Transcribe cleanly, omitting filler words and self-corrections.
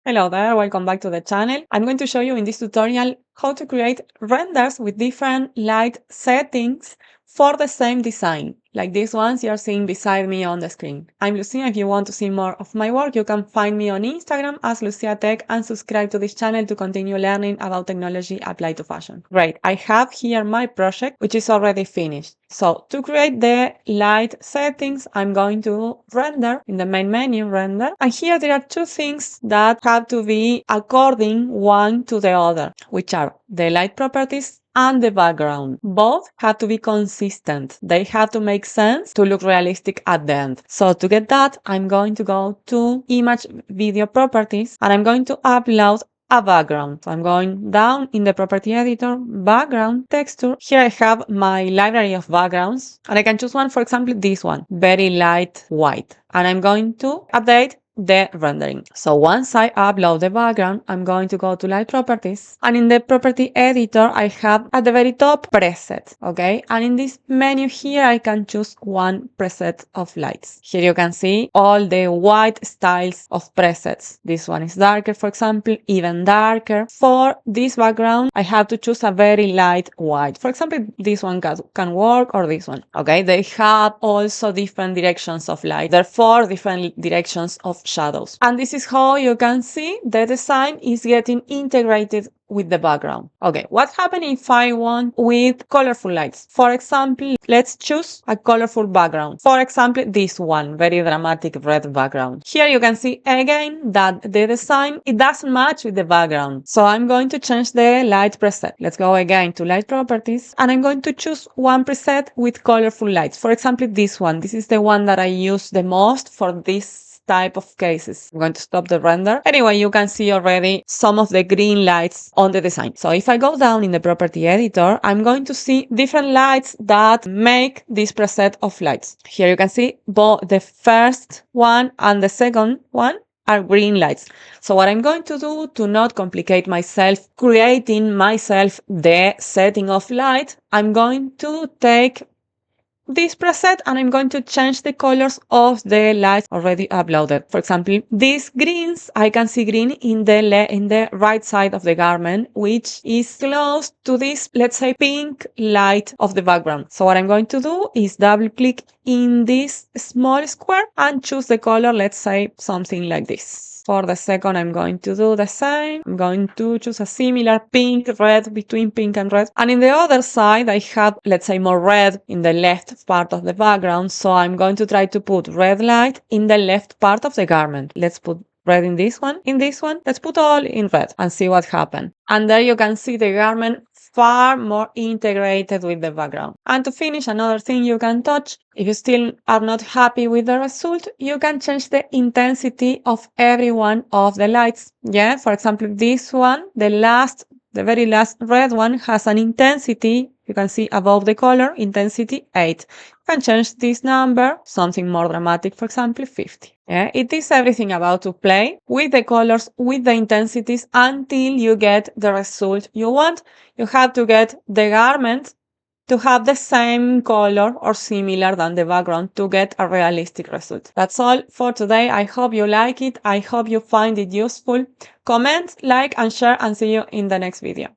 Hello there, welcome back to the channel. I'm going to show you in this tutorial how to create renders with different light settings for the same design, like these ones you're seeing beside me on the screen. I'm Lucia. If you want to see more of my work, you can find me on Instagram as Lucia Tech and subscribe to this channel to continue learning about technology applied to fashion. Great, I have here my project, which is already finished. So to create the light settings, I'm going to render in the main menu, render. And here there are two things that have to be according one to the other, which are the light properties and the background. Both have to be consistent. They have to make sense to look realistic at the end. So to get that, I'm going to go to image video properties and I'm going to upload a background. So I'm going down in the property editor, background, texture. Here I have my library of backgrounds and I can choose one, for example, this one, very light white. And I'm going to update the rendering. So once I upload the background, I'm going to go to light properties and in the property editor, I have at the very top preset, okay? And in this menu here, I can choose one preset of lights. Here you can see all the white styles of presets. This one is darker, for example, even darker. For this background, I have to choose a very light white. For example, this one can work or this one, okay? They have also different directions of light, therefore different directions of shadows. And this is how you can see the design is getting integrated with the background. Okay, what happens if I want with colorful lights? For example, let's choose a colorful background. For example, this one, very dramatic red background. Here you can see again that the design, it doesn't match with the background. So I'm going to change the light preset. Let's go again to light properties and I'm going to choose one preset with colorful lights. For example, this one. This is the one that I use the most for this type of cases. I'm going to stop the render. Anyway, you can see already some of the green lights on the design. So if I go down in the property editor, I'm going to see different lights that make this preset of lights. Here you can see both the first one and the second one are green lights. So what I'm going to do to not complicate myself creating myself the setting of light, I'm going to take this preset and I'm going to change the colors of the lights already uploaded. For example, these greens, I can see green in the right side of the garment, which is close to this, let's say, pink light of the background. So what I'm going to do is double click in this small square and choose the color, let's say something like this. For the second, I'm going to do the same. I'm going to choose a similar pink, red, between pink and red. And in the other side, I have, let's say, more red in the left part of the background. So I'm going to try to put red light in the left part of the garment. Let's put red in this one. In this one, let's put all in red and see what happens. And there you can see the garment far more integrated with the background. And to finish, another thing you can touch, if you still are not happy with the result, you can change the intensity of every one of the lights. Yeah, for example, this one, the very last red one has an intensity, you can see above the color, intensity 8. You can change this number, something more dramatic, for example, 50. Yeah, it is everything about to play with the colors, with the intensities until you get the result you want. You have to get the garment to have the same color or similar than the background to get a realistic result. That's all for today. I hope you like it. I hope you find it useful. Comment, like, and share, and see you in the next video.